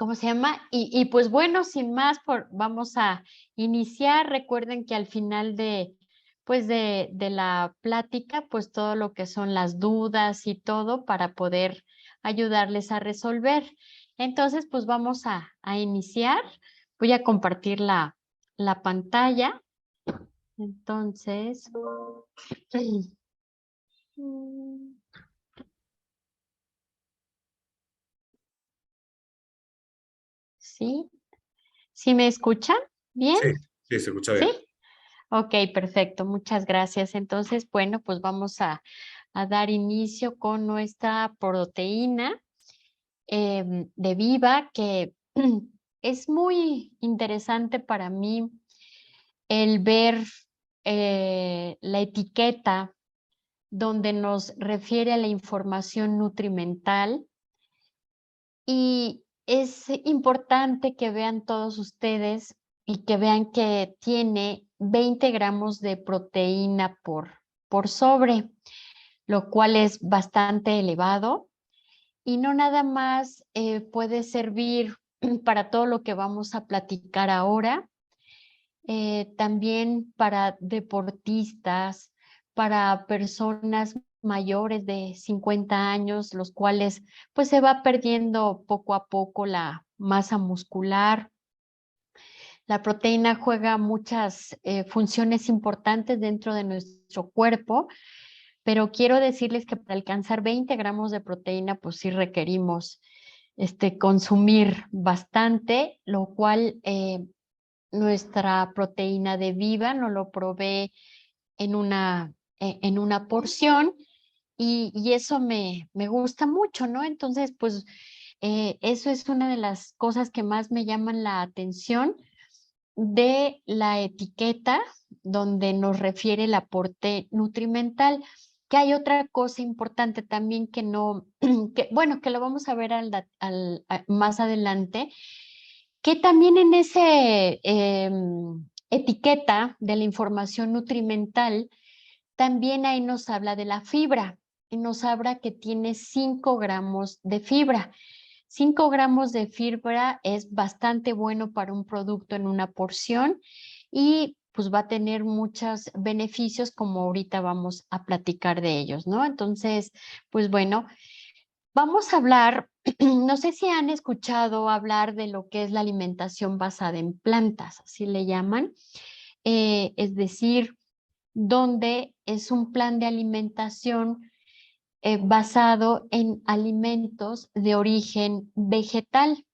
¿cómo se llama? Y pues bueno, sin más, vamos a iniciar. Recuerden que al final pues de la plática, pues todo lo que son las dudas y todo para poder ayudarles a resolver. Entonces, pues vamos a iniciar. Voy a compartir la pantalla. Entonces, ¿sí? ¿Sí me escuchan? ¿Bien? Sí, sí, se escucha ¿Sí? bien. Ok, perfecto. Muchas gracias. Entonces, bueno, pues vamos a dar inicio con nuestra proteína de Viva, que es muy interesante para mí el ver la etiqueta donde nos refiere a la información nutrimental. Y es importante que vean todos ustedes y que vean que tiene 20 gramos de proteína por sobre, lo cual es bastante elevado. Y no nada más puede servir para todo lo que vamos a platicar ahora, también para deportistas, para personas mayores de 50 años, los cuales pues se va perdiendo poco a poco la masa muscular. La proteína juega muchas funciones importantes dentro de nuestro cuerpo, pero quiero decirles que para alcanzar 20 gramos de proteína, pues sí requerimos consumir bastante, lo cual nuestra proteína de Viva nos lo provee en una porción y eso me gusta mucho, ¿no? Entonces, pues eso es una de las cosas que más me llaman la atención de la etiqueta donde nos refiere el aporte nutrimental. Que hay otra cosa importante también que no, que, bueno, que lo vamos a ver más adelante, que también en ese etiqueta de la información nutrimental, también ahí nos habla de la fibra y nos habla que tiene 5 gramos de fibra. 5 gramos de fibra es bastante bueno para un producto en una porción y pues va a tener muchos beneficios como ahorita vamos a platicar de ellos, ¿no? Entonces, pues bueno, vamos a hablar, no sé si han escuchado hablar de lo que es la alimentación basada en plantas, así le llaman, es decir, donde es un plan de alimentación basado en alimentos de origen vegetal.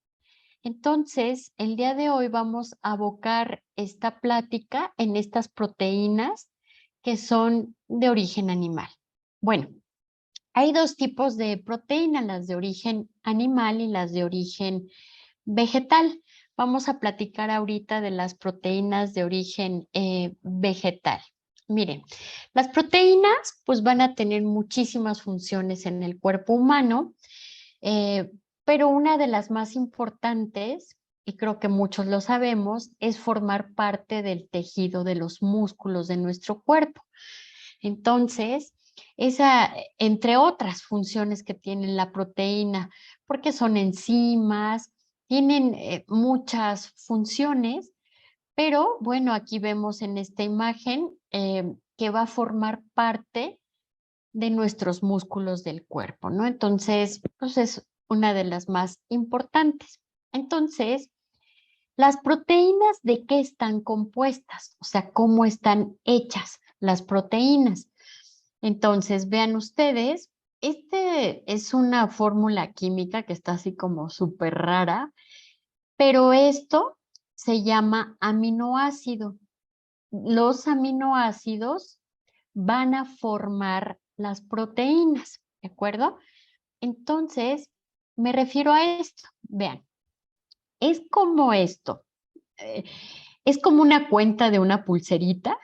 Entonces, el día de hoy vamos a abocar esta plática en estas proteínas que son de origen animal. Bueno, hay dos tipos de proteínas, las de origen animal y las de origen vegetal. Vamos a platicar ahorita de las proteínas de origen vegetal. Miren, las proteínas pues van a tener muchísimas funciones en el cuerpo humano, eh, pero una de las más importantes, y creo que muchos lo sabemos, es formar parte del tejido de los músculos de nuestro cuerpo. Entonces, esa, entre otras funciones que tiene la proteína, porque son enzimas, tienen muchas funciones, pero bueno, aquí vemos en esta imagen que va a formar parte de nuestros músculos del cuerpo, ¿no? Entonces, pues es una de las más importantes. Entonces, las proteínas, ¿de qué están compuestas? O sea, ¿cómo están hechas las proteínas? Entonces, vean ustedes, este es una fórmula química que está así como súper rara, pero esto se llama aminoácido. Los aminoácidos van a formar las proteínas, ¿de acuerdo? Entonces, me refiero a esto. Vean, es como esto. eh, es como una cuenta de una pulserita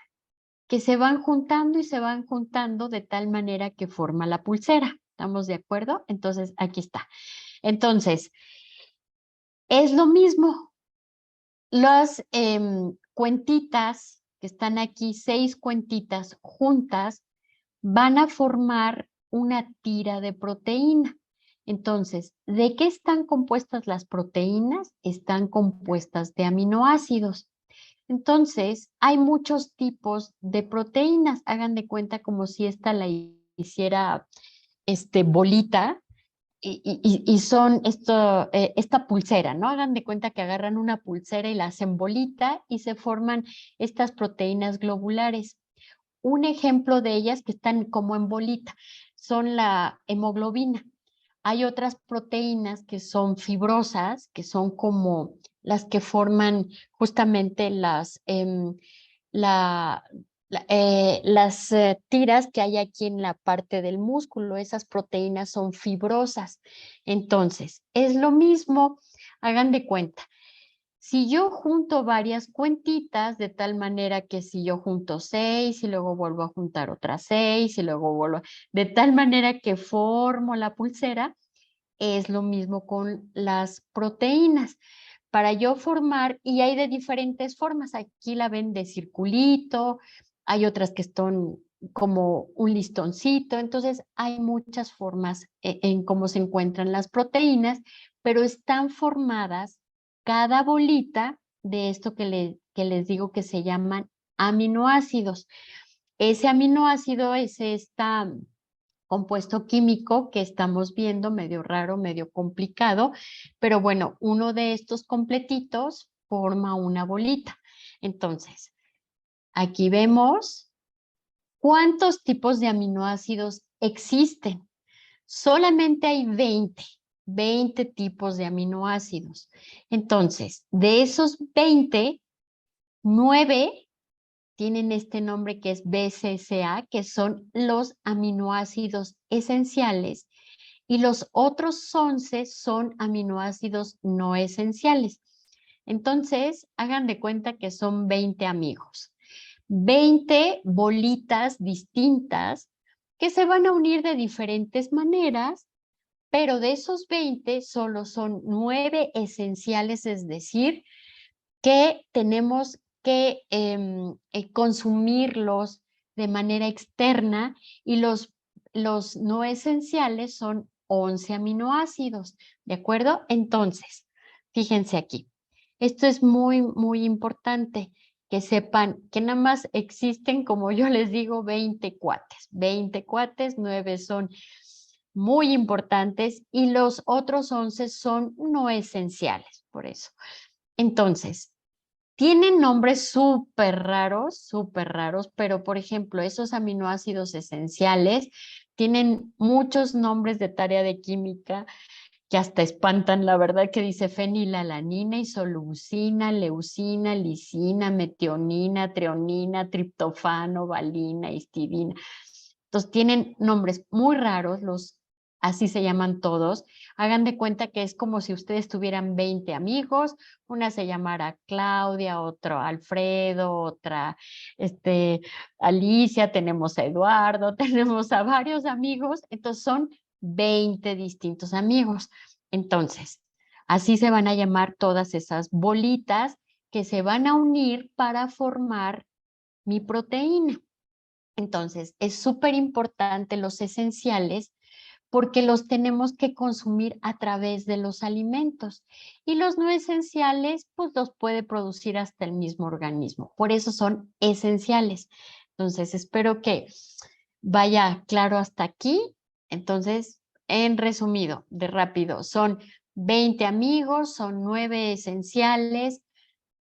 que se van juntando y se van juntando de tal manera que forma la pulsera. ¿Estamos de acuerdo? Entonces, aquí está. Entonces, es lo mismo. Las cuentitas que están aquí, 6 cuentitas juntas, van a formar una tira de proteína. Entonces, ¿de qué están compuestas las proteínas? Están compuestas de aminoácidos. Entonces, hay muchos tipos de proteínas. Hagan de cuenta como si esta la hiciera bolita y son esta pulsera, ¿no? Hagan de cuenta que agarran una pulsera y la hacen bolita y se forman estas proteínas globulares. Un ejemplo de ellas que están como en bolita son la hemoglobina. Hay otras proteínas que son fibrosas, que son como las que forman justamente la, las tiras que hay aquí en la parte del músculo. Esas proteínas son fibrosas. Entonces, es lo mismo, hagan de cuenta. Si yo junto varias cuentitas, de tal manera que si yo junto 6 y luego vuelvo a juntar otras 6 y luego vuelvo, de tal manera que formo la pulsera, es lo mismo con las proteínas. Para yo formar, y hay de diferentes formas, aquí la ven de circulito, hay otras que son como un listoncito, entonces hay muchas formas en cómo se encuentran las proteínas, pero están formadas cada bolita de esto que les digo que se llaman aminoácidos. Ese aminoácido es esta compuesto químico que estamos viendo, medio raro, medio complicado, pero bueno, uno de estos completitos forma una bolita. Entonces, aquí vemos cuántos tipos de aminoácidos existen. Solamente hay 20 tipos de aminoácidos. Entonces, de esos 20, 9 tienen este nombre que es BCCA, que son los aminoácidos esenciales, y los otros 11 son aminoácidos no esenciales. Entonces, hagan de cuenta que son 20 amigos, 20 bolitas distintas que se van a unir de diferentes maneras, pero de esos 20 solo son 9 esenciales, es decir, que tenemos que consumirlos de manera externa, y los no esenciales son 11 aminoácidos, ¿de acuerdo? Entonces, fíjense aquí, esto es muy, muy importante que sepan que nada más existen, como yo les digo, 20 cuates, 9 son muy importantes y los otros 11 son no esenciales, por eso. Entonces, tienen nombres súper raros, pero por ejemplo, esos aminoácidos esenciales tienen muchos nombres de tarea de química que hasta espantan, la verdad, que dice fenilalanina, isoleucina, leucina, lisina, metionina, treonina, triptofano, valina, histidina. Entonces tienen nombres muy raros, así se llaman todos. Hagan de cuenta que es como si ustedes tuvieran 20 amigos, una se llamara Claudia, otro Alfredo, otra Alicia, tenemos a Eduardo, tenemos a varios amigos, entonces son 20 distintos amigos. Entonces, así se van a llamar todas esas bolitas que se van a unir para formar mi proteína. Entonces, es súper importante los esenciales porque los tenemos que consumir a través de los alimentos, y los no esenciales, pues los puede producir hasta el mismo organismo. Por eso son esenciales. Entonces, espero que vaya claro hasta aquí. Entonces, en resumido, de rápido, son 20 amigos, son 9 esenciales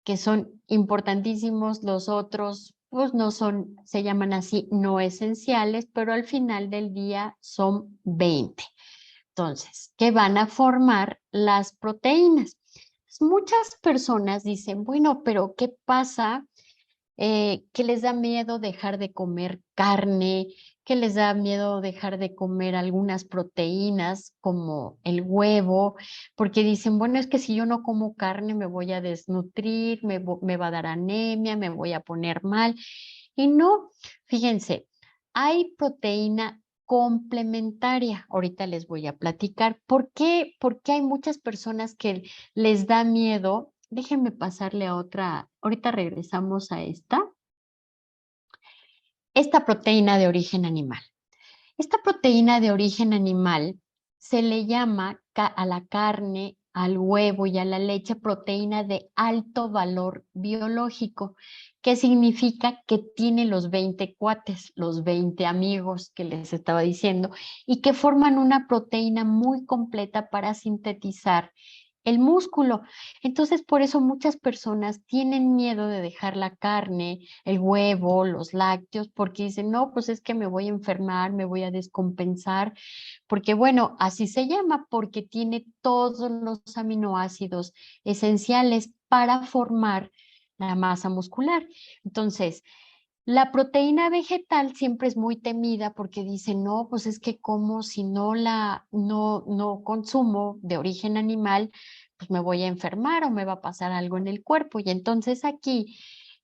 que son importantísimos. Los otros, pues no son, se llaman así, no esenciales, pero al final del día son 20. Entonces, ¿qué van a formar las proteínas? Pues muchas personas dicen, bueno, pero ¿qué pasa? Que les da miedo dejar de comer carne, que les da miedo dejar de comer algunas proteínas como el huevo, porque dicen, bueno, es que si yo no como carne me voy a desnutrir, me va a dar anemia, me voy a poner mal. Y no, fíjense, hay proteína complementaria. Ahorita les voy a platicar por qué hay muchas personas que les da miedo. Déjenme pasarle a otra. Ahorita regresamos a esta proteína de origen animal. Esta proteína de origen animal se le llama a la carne, al huevo y a la leche proteína de alto valor biológico, que significa que tiene los 20 cuates, los 20 amigos que les estaba diciendo, y que forman una proteína muy completa para sintetizar el músculo. Entonces, por eso muchas personas tienen miedo de dejar la carne, el huevo, los lácteos, porque dicen, no, pues es que me voy a enfermar, me voy a descompensar, porque bueno, así se llama, porque tiene todos los aminoácidos esenciales para formar la masa muscular. Entonces, la proteína vegetal siempre es muy temida porque dicen, no, pues es que como si no consumo de origen animal, pues me voy a enfermar o me va a pasar algo en el cuerpo. Y entonces aquí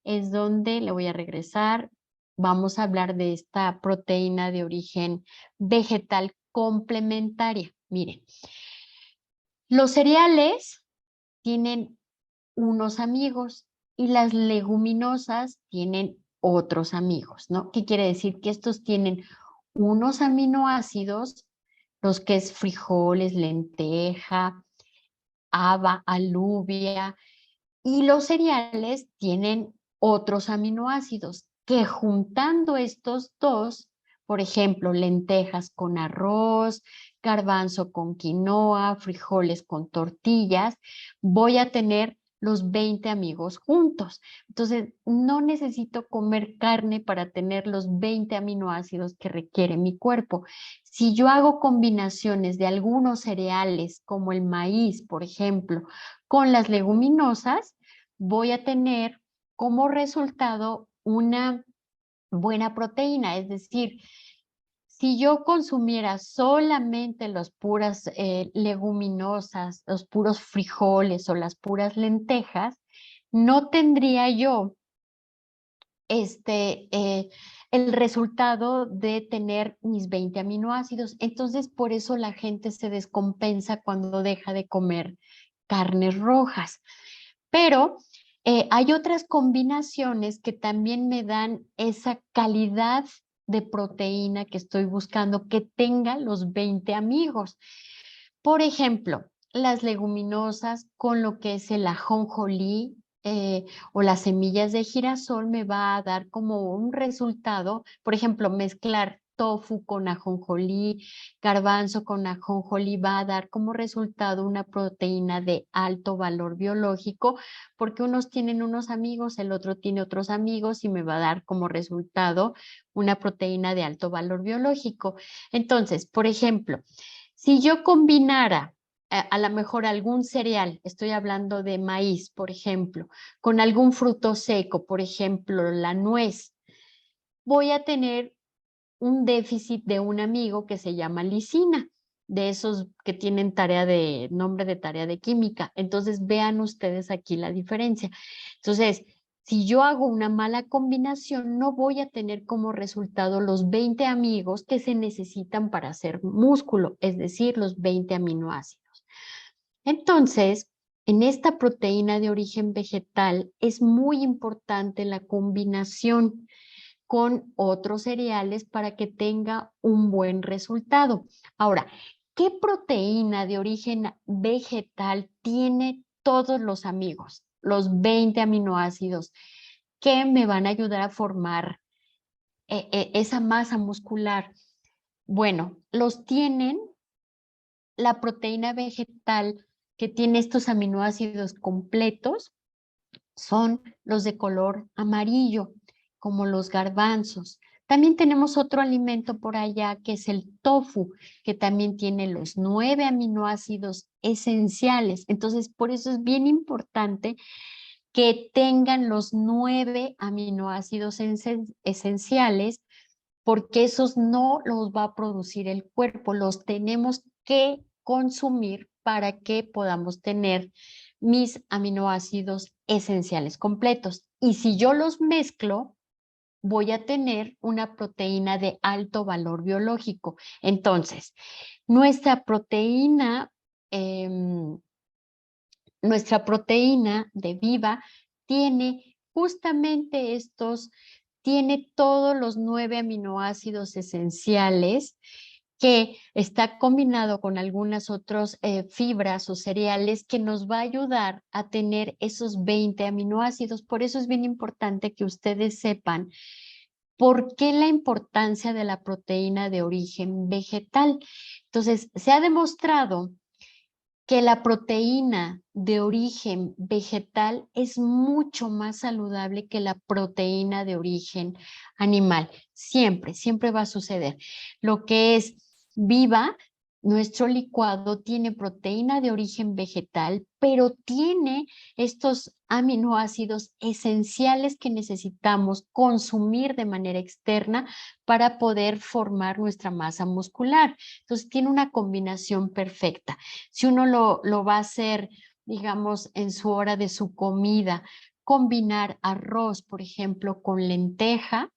es donde le voy a regresar. Vamos a hablar de esta proteína de origen vegetal complementaria. Miren, los cereales tienen unos amigos y las leguminosas tienen otros amigos, ¿no? ¿Qué quiere decir? Que estos tienen unos aminoácidos, los que es frijoles, lenteja, haba, alubia, y los cereales tienen otros aminoácidos que juntando estos dos, por ejemplo, lentejas con arroz, garbanzo con quinoa, frijoles con tortillas, voy a tener los 20 amigos juntos. Entonces, no necesito comer carne para tener los 20 aminoácidos que requiere mi cuerpo. Si yo hago combinaciones de algunos cereales, como el maíz, por ejemplo, con las leguminosas, voy a tener como resultado una buena proteína. Es decir, si yo consumiera solamente las puras leguminosas, los puros frijoles o las puras lentejas, no tendría yo el resultado de tener mis 20 aminoácidos. Entonces, por eso la gente se descompensa cuando deja de comer carnes rojas. Pero hay otras combinaciones que también me dan esa calidad de proteína que estoy buscando, que tenga los 20 amigos. Por ejemplo, las leguminosas con lo que es el ajonjolí o las semillas de girasol me va a dar como un resultado, por ejemplo, mezclar tofu con ajonjolí, garbanzo con ajonjolí va a dar como resultado una proteína de alto valor biológico, porque unos tienen unos amigos, el otro tiene otros amigos y me va a dar como resultado una proteína de alto valor biológico. Entonces, por ejemplo, si yo combinara a lo mejor algún cereal, estoy hablando de maíz, por ejemplo, con algún fruto seco, por ejemplo, la nuez, voy a tener un déficit de un amigo que se llama lisina, de esos que tienen nombre de tarea de química. Entonces, vean ustedes aquí la diferencia. Entonces, si yo hago una mala combinación, no voy a tener como resultado los 20 amigos que se necesitan para hacer músculo, es decir, los 20 aminoácidos. Entonces, en esta proteína de origen vegetal es muy importante la combinación con otros cereales para que tenga un buen resultado. Ahora, ¿qué proteína de origen vegetal tiene todos los amigos? Los 20 aminoácidos que me van a ayudar a formar esa masa muscular. Bueno, los tienen la proteína vegetal que tiene estos aminoácidos completos, son los de color amarillo, como los garbanzos. También tenemos otro alimento por allá que es el tofu, que también tiene los 9 aminoácidos esenciales. Entonces, por eso es bien importante que tengan los 9 aminoácidos esenciales, porque esos no los va a producir el cuerpo, los tenemos que consumir para que podamos tener mis aminoácidos esenciales completos. Y si yo los mezclo, voy a tener una proteína de alto valor biológico. Entonces, nuestra proteína, nuestra proteína de viva tiene justamente tiene todos los 9 aminoácidos esenciales que está combinado con algunas otras fibras o cereales que nos va a ayudar a tener esos 20 aminoácidos. Por eso es bien importante que ustedes sepan por qué la importancia de la proteína de origen vegetal. Entonces, se ha demostrado que la proteína de origen vegetal es mucho más saludable que la proteína de origen animal. Siempre, siempre va a suceder. Lo que es viva, nuestro licuado tiene proteína de origen vegetal, pero tiene estos aminoácidos esenciales que necesitamos consumir de manera externa para poder formar nuestra masa muscular. Entonces, tiene una combinación perfecta. Si uno lo va a hacer, digamos, en su hora de su comida, combinar arroz, por ejemplo, con lenteja,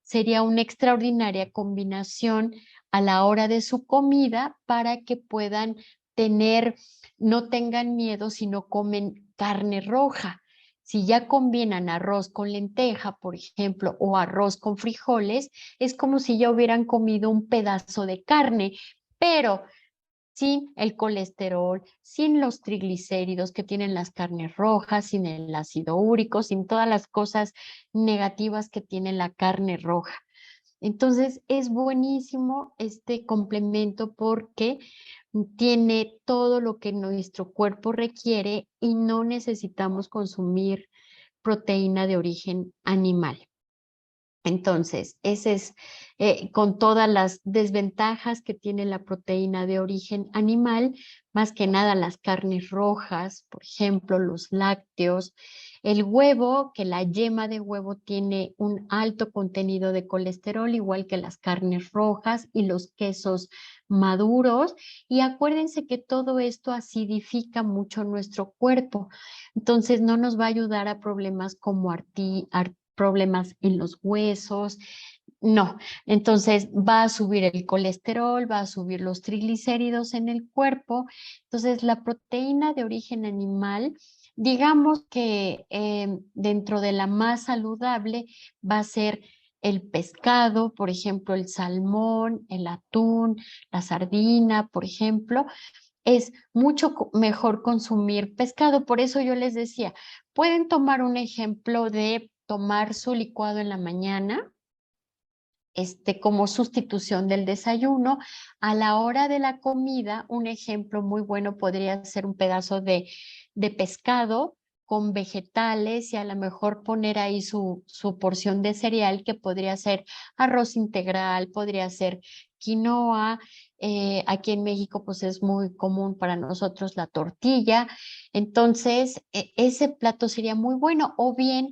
sería una extraordinaria combinación a la hora de su comida para que puedan tener, no tengan miedo si no comen carne roja. Si ya combinan arroz con lenteja, por ejemplo, o arroz con frijoles, es como si ya hubieran comido un pedazo de carne, pero sin el colesterol, sin los triglicéridos que tienen las carnes rojas, sin el ácido úrico, sin todas las cosas negativas que tiene la carne roja. Entonces es buenísimo este complemento porque tiene todo lo que nuestro cuerpo requiere y no necesitamos consumir proteína de origen animal. Entonces, ese es con todas las desventajas que tiene la proteína de origen animal, más que nada las carnes rojas, por ejemplo, los lácteos, el huevo, que la yema de huevo tiene un alto contenido de colesterol, igual que las carnes rojas y los quesos maduros. Y acuérdense que todo esto acidifica mucho nuestro cuerpo. Entonces, no nos va a ayudar a problemas como problemas en los huesos, no. Entonces va a subir el colesterol, va a subir los triglicéridos en el cuerpo. Entonces la proteína de origen animal, digamos que dentro de la más saludable va a ser el pescado, por ejemplo, el salmón, el atún, la sardina, por ejemplo. Es mucho mejor consumir pescado. Por eso yo les decía, pueden tomar un ejemplo de tomar su licuado en la mañana, como sustitución del desayuno. A la hora de la comida, un ejemplo muy bueno podría ser un pedazo de pescado con vegetales y a lo mejor poner ahí su porción de cereal que podría ser arroz integral, podría ser quinoa. Aquí en México pues es muy común para nosotros la tortilla. Entonces, ese plato sería muy bueno. O bien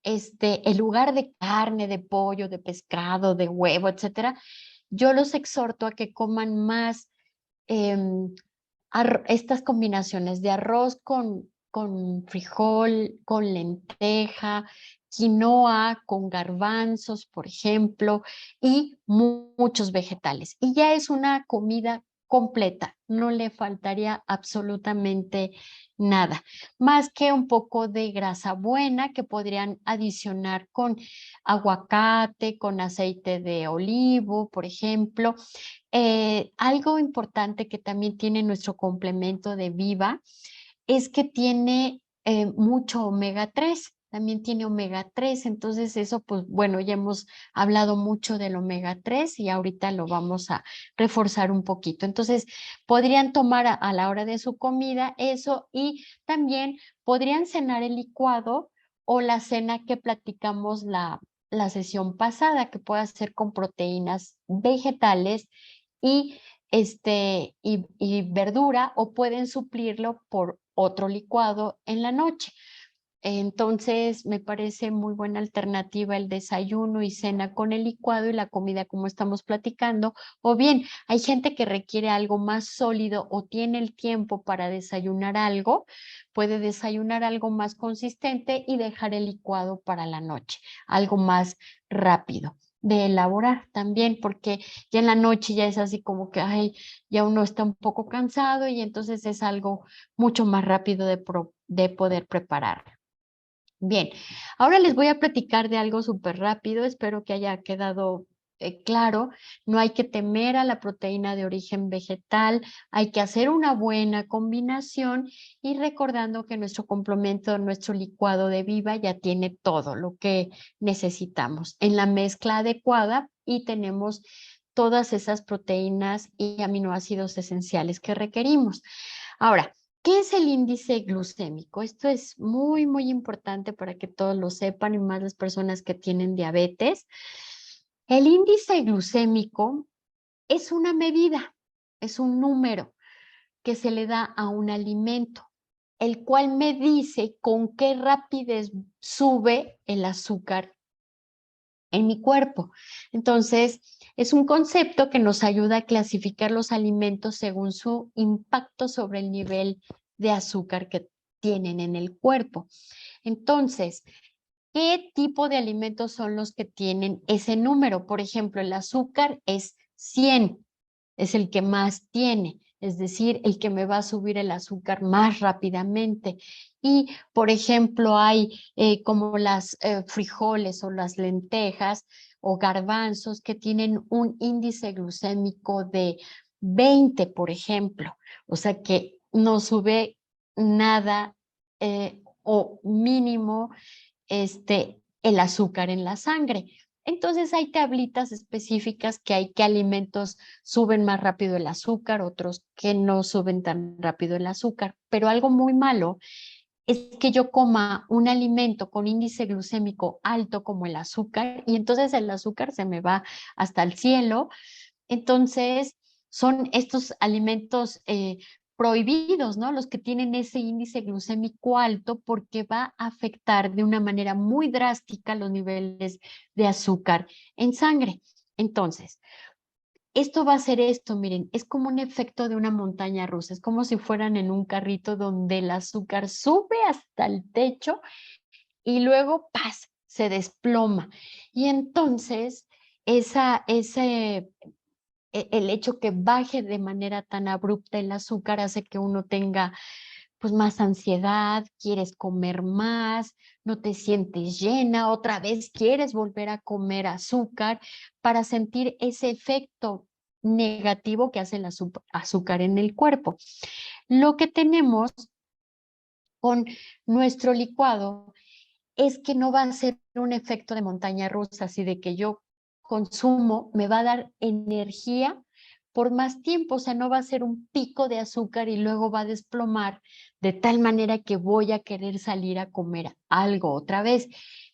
en lugar de carne, de pollo, de pescado, de huevo, etcétera, yo los exhorto a que coman más em, estas combinaciones de arroz con frijol, con lenteja, quinoa, con garbanzos, por ejemplo, y muchos vegetales. Y ya es una comida completa, no le faltaría absolutamente nada, más que un poco de grasa buena que podrían adicionar con aguacate, con aceite de olivo, por ejemplo. Algo importante que también tiene nuestro complemento de Viva es que tiene mucho omega 3. También tiene omega 3. Entonces eso, pues bueno, ya hemos hablado mucho del omega 3 y ahorita lo vamos a reforzar un poquito. Entonces, podrían tomar a la hora de su comida eso y también podrían cenar el licuado o la cena que platicamos la sesión pasada, que puede ser con proteínas vegetales y, y verdura, o pueden suplirlo por otro licuado en la noche. Entonces, me parece muy buena alternativa el desayuno y cena con el licuado y la comida como estamos platicando. O bien, hay gente que requiere algo más sólido o tiene el tiempo para desayunar algo, puede desayunar algo más consistente y dejar el licuado para la noche, algo más rápido de elaborar también, porque ya en la noche ya es así como que, ay, ya uno está un poco cansado y entonces es algo mucho más rápido de poder preparar. Bien, ahora les voy a platicar de algo súper rápido, espero que haya quedado claro, no hay que temer a la proteína de origen vegetal, hay que hacer una buena combinación y recordando que nuestro complemento, nuestro licuado de Viva ya tiene todo lo que necesitamos en la mezcla adecuada y tenemos todas esas proteínas y aminoácidos esenciales que requerimos. Ahora, ¿qué es el índice glucémico? Esto es muy, muy importante para que todos lo sepan y más las personas que tienen diabetes. El índice glucémico es una medida, es un número que se le da a un alimento, el cual me dice con qué rapidez sube el azúcar en mi cuerpo. Entonces, es un concepto que nos ayuda a clasificar los alimentos según su impacto sobre el nivel de azúcar que tienen en el cuerpo. Entonces, ¿qué tipo de alimentos son los que tienen ese número? Por ejemplo, el azúcar es 100, es el que más tiene, es decir, el que me va a subir el azúcar más rápidamente. Y, por ejemplo, hay como las frijoles o las lentejas o garbanzos que tienen un índice glucémico de 20, por ejemplo. O sea que no sube nada o mínimo el azúcar en la sangre. Entonces hay tablitas específicas que hay que alimentos suben más rápido el azúcar, otros que no suben tan rápido el azúcar. Pero algo muy malo es que yo coma un alimento con índice glucémico alto como el azúcar y entonces el azúcar se me va hasta el cielo. Entonces, son estos alimentos prohibidos, ¿no? Los que tienen ese índice glucémico alto porque va a afectar de una manera muy drástica los niveles de azúcar en sangre. Entonces, esto va a ser esto, miren, es como un efecto de una montaña rusa, es como si fueran en un carrito donde el azúcar sube hasta el techo y luego, ¡paz!, se desploma. Y entonces, ese el hecho que baje de manera tan abrupta el azúcar hace que uno tenga pues más ansiedad, quieres comer más, no te sientes llena, otra vez quieres volver a comer azúcar para sentir ese efecto negativo que hace el azúcar en el cuerpo. Lo que tenemos con nuestro licuado es que no va a ser un efecto de montaña rusa, así de que yo consumo, me va a dar energía por más tiempo, o sea, no va a ser un pico de azúcar y luego va a desplomar de tal manera que voy a querer salir a comer algo otra vez.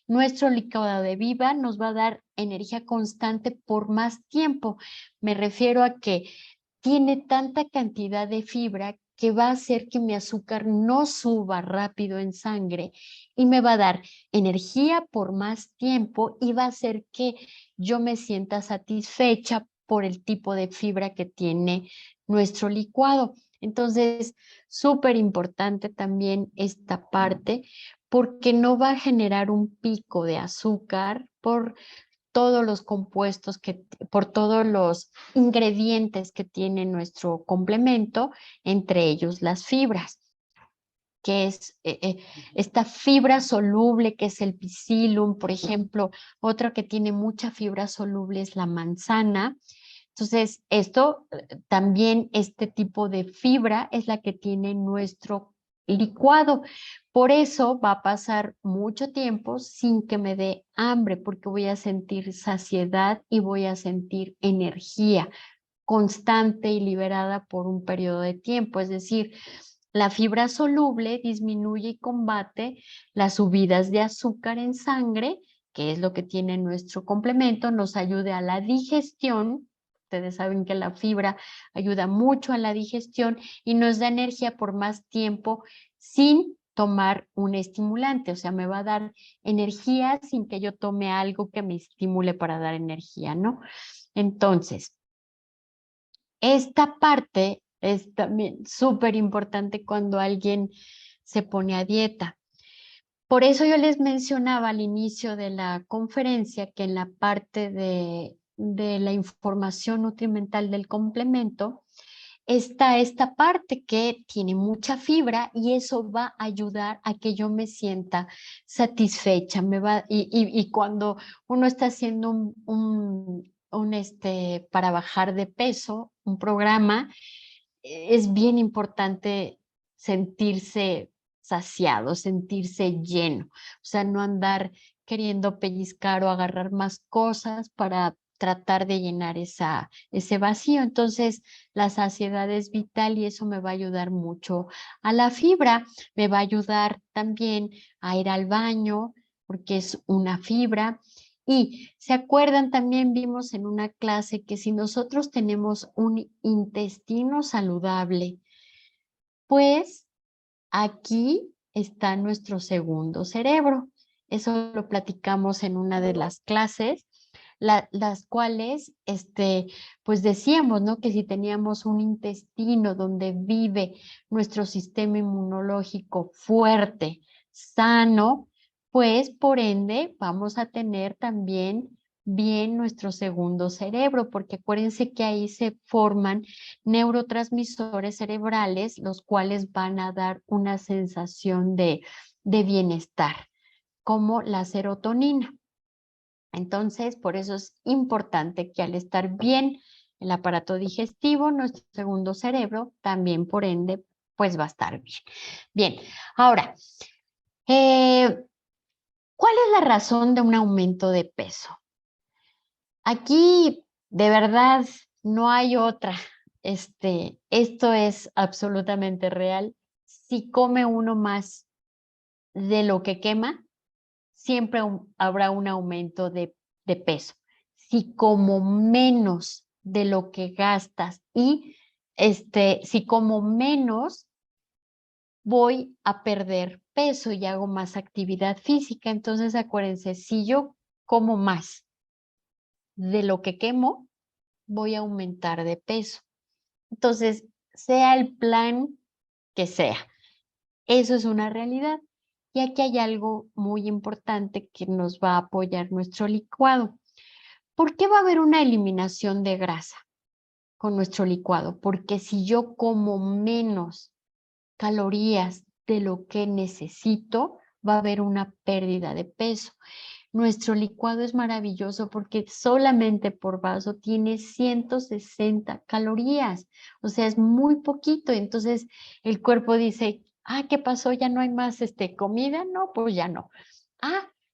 Nuestro licuado de Viva nos va a dar energía constante por más tiempo. Me refiero a que tiene tanta cantidad de fibra que va a hacer que mi azúcar no suba rápido en sangre y me va a dar energía por más tiempo y va a hacer que yo me sienta satisfecha por el tipo de fibra que tiene nuestro licuado. Entonces, súper importante también esta parte porque no va a generar un pico de azúcar por todos los compuestos por todos los ingredientes que tiene nuestro complemento, entre ellos las fibras, que es esta fibra soluble que es el psyllium, por ejemplo. Otro que tiene mucha fibra soluble es la manzana. Entonces, esto también, este tipo de fibra es la que tiene nuestro licuado. Por eso va a pasar mucho tiempo sin que me dé hambre, porque voy a sentir saciedad y voy a sentir energía constante y liberada por un periodo de tiempo. Es decir, la fibra soluble disminuye y combate las subidas de azúcar en sangre, que es lo que tiene nuestro complemento, nos ayuda a la digestión. Ustedes saben que la fibra ayuda mucho a la digestión y nos da energía por más tiempo sin tomar un estimulante. O sea, me va a dar energía sin que yo tome algo que me estimule para dar energía, ¿no? Entonces, esta parte es también súper importante cuando alguien se pone a dieta. Por eso yo les mencionaba al inicio de la conferencia que en la parte de la información nutrimental del complemento está esta parte que tiene mucha fibra y eso va a ayudar a que yo me sienta satisfecha. Y cuando uno está haciendo para bajar de peso, un programa, es bien importante sentirse saciado, sentirse lleno. O sea, no andar queriendo pellizcar o agarrar más cosas para tratar de llenar ese vacío. Entonces, la saciedad es vital y eso me va a ayudar mucho a la fibra. Me va a ayudar también a ir al baño porque es una fibra. Y se acuerdan, también vimos en una clase que si nosotros tenemos un intestino saludable, pues aquí está nuestro segundo cerebro. Eso lo platicamos en una de las clases, las cuales, pues decíamos, ¿no? Que si teníamos un intestino donde vive nuestro sistema inmunológico fuerte, sano, pues por ende vamos a tener también bien nuestro segundo cerebro, porque acuérdense que ahí se forman neurotransmisores cerebrales, los cuales van a dar una sensación de bienestar, como la serotonina. Entonces, por eso es importante que al estar bien el aparato digestivo, nuestro segundo cerebro también, por ende, pues va a estar bien. Bien, ahora, ¿cuál es la razón de un aumento de peso? Aquí, de verdad, no hay otra. Esto es absolutamente real. Si come uno más de lo que quema, siempre habrá un aumento de peso. Si como menos de lo que gastas y si como menos, voy a perder peso y hago más actividad física. Entonces, acuérdense, si yo como más de lo que quemo, voy a aumentar de peso. Entonces, sea el plan que sea, eso es una realidad. Y aquí hay algo muy importante que nos va a apoyar nuestro licuado. ¿Por qué va a haber una eliminación de grasa con nuestro licuado? Porque si yo como menos calorías de lo que necesito, va a haber una pérdida de peso. Nuestro licuado es maravilloso porque solamente por vaso tiene 160 calorías, o sea, es muy poquito. Entonces el cuerpo dice, ¿qué pasó? ¿Ya no hay más comida? No, pues ya no.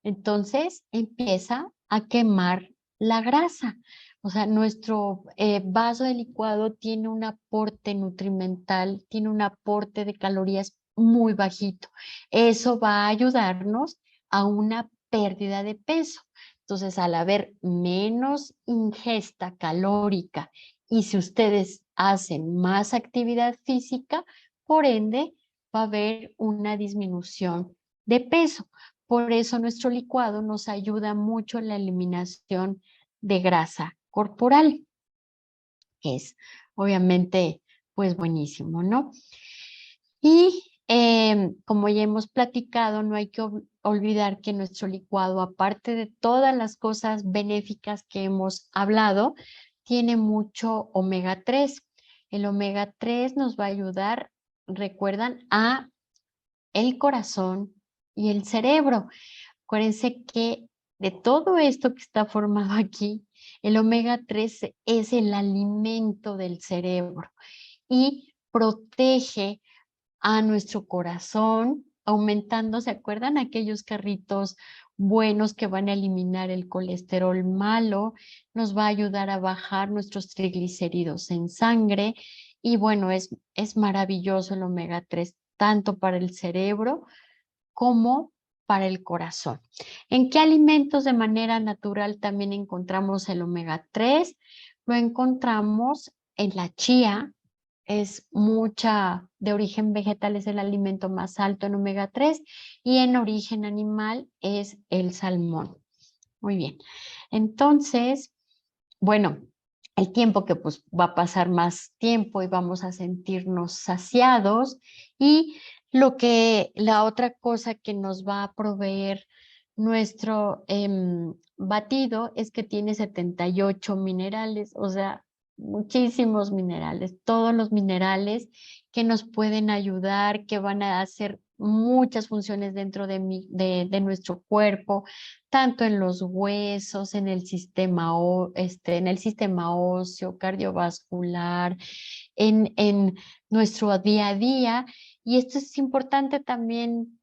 Entonces empieza a quemar la grasa. O sea, nuestro vaso de licuado tiene un aporte nutrimental, tiene un aporte de calorías muy bajito. Eso va a ayudarnos a una pérdida de peso. Entonces, al haber menos ingesta calórica y si ustedes hacen más actividad física, por ende, va a haber una disminución de peso. Por eso nuestro licuado nos ayuda mucho en la eliminación de grasa corporal, que es obviamente pues buenísimo, ¿no? Y como ya hemos platicado, no hay que olvidar que nuestro licuado, aparte de todas las cosas benéficas que hemos hablado, tiene mucho omega 3. El omega 3 nos va a ayudar, recuerdan, a el corazón y el cerebro. Acuérdense que de todo esto que está formado aquí, el omega 3 es el alimento del cerebro y protege a nuestro corazón, aumentando, ¿se acuerdan? Aquellos carritos buenos que van a eliminar el colesterol malo, nos va a ayudar a bajar nuestros triglicéridos en sangre y bueno, es maravilloso el omega 3, tanto para el cerebro como para el corazón. ¿En qué alimentos de manera natural también encontramos el omega 3? Lo encontramos en la chía, es mucha de origen vegetal, es el alimento más alto en omega 3 y en origen animal es el salmón. Muy bien. Entonces, bueno, el tiempo que pues va a pasar más tiempo y vamos a sentirnos saciados y la otra cosa que nos va a proveer nuestro batido es que tiene 78 minerales, o sea, muchísimos minerales, todos los minerales que nos pueden ayudar, que van a hacer muchas funciones dentro de nuestro cuerpo, tanto en los huesos, en el sistema óseo, cardiovascular, en nuestro día a día. Y esto es importante también,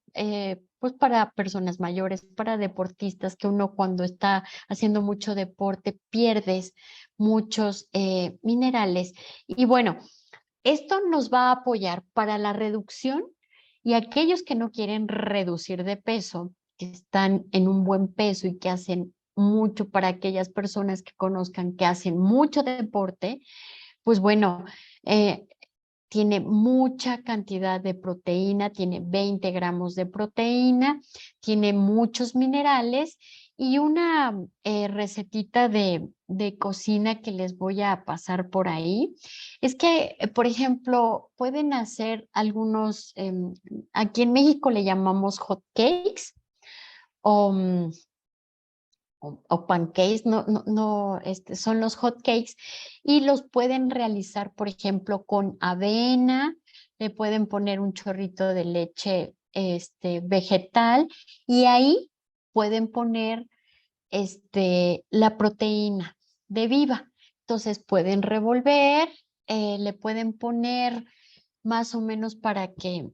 pues para personas mayores, para deportistas, que uno cuando está haciendo mucho deporte pierdes muchos minerales. Y bueno, esto nos va a apoyar para la reducción y aquellos que no quieren reducir de peso, que están en un buen peso y que hacen mucho, para aquellas personas que conozcan que hacen mucho deporte, pues bueno, eh, tiene mucha cantidad de proteína, tiene 20 gramos de proteína, tiene muchos minerales y una recetita de cocina que les voy a pasar por ahí. Es que, por ejemplo, pueden hacer algunos, aquí en México le llamamos hot cakes o o pancakes, son los hot cakes y los pueden realizar, por ejemplo, con avena, le pueden poner un chorrito de leche vegetal y ahí pueden poner la proteína de Viva. Entonces pueden revolver, le pueden poner más o menos para que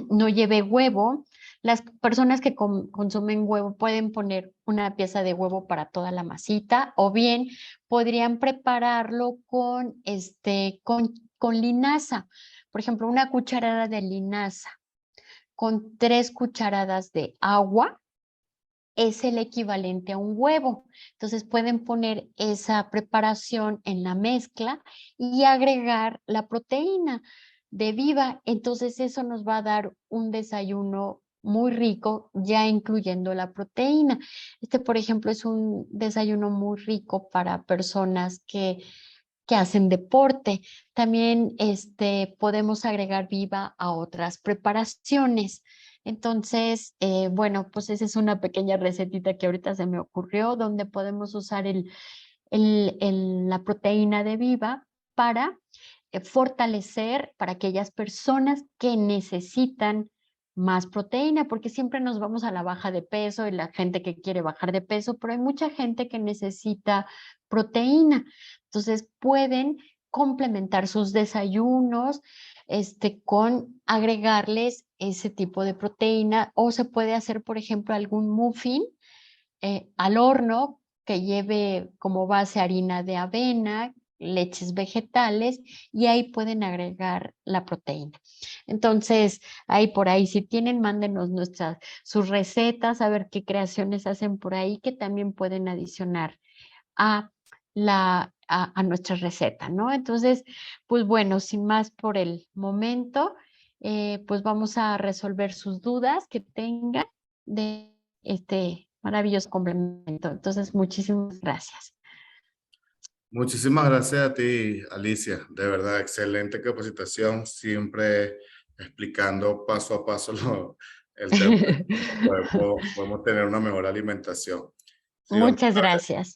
no lleve huevo. Las personas que consumen huevo pueden poner una pieza de huevo para toda la masita o bien podrían prepararlo con linaza. Por ejemplo, una cucharada de linaza con 3 cucharadas de agua es el equivalente a un huevo. Entonces pueden poner esa preparación en la mezcla y agregar la proteína de Viva. Entonces eso nos va a dar un desayuno muy rico, ya incluyendo la proteína. Por ejemplo, es un desayuno muy rico para personas que hacen deporte. También podemos agregar Viva a otras preparaciones. Entonces, bueno, pues esa es una pequeña recetita que ahorita se me ocurrió, donde podemos usar la proteína de Viva para fortalecer para aquellas personas que necesitan más proteína, porque siempre nos vamos a la baja de peso y la gente que quiere bajar de peso, pero hay mucha gente que necesita proteína. Entonces pueden complementar sus desayunos con agregarles ese tipo de proteína o se puede hacer, por ejemplo, algún muffin al horno que lleve como base harina de avena, leches vegetales y ahí pueden agregar la proteína. Entonces, ahí por ahí, si tienen, mándenos sus recetas, a ver qué creaciones hacen por ahí que también pueden adicionar a a nuestra receta, ¿no? Entonces, pues bueno, sin más por el momento, pues vamos a resolver sus dudas que tengan de este maravilloso complemento. Entonces, muchísimas gracias. Muchísimas gracias a ti, Alicia. De verdad, excelente capacitación, siempre explicando paso a paso el tema. Podemos tener una mejor alimentación. Sí, Muchas gracias.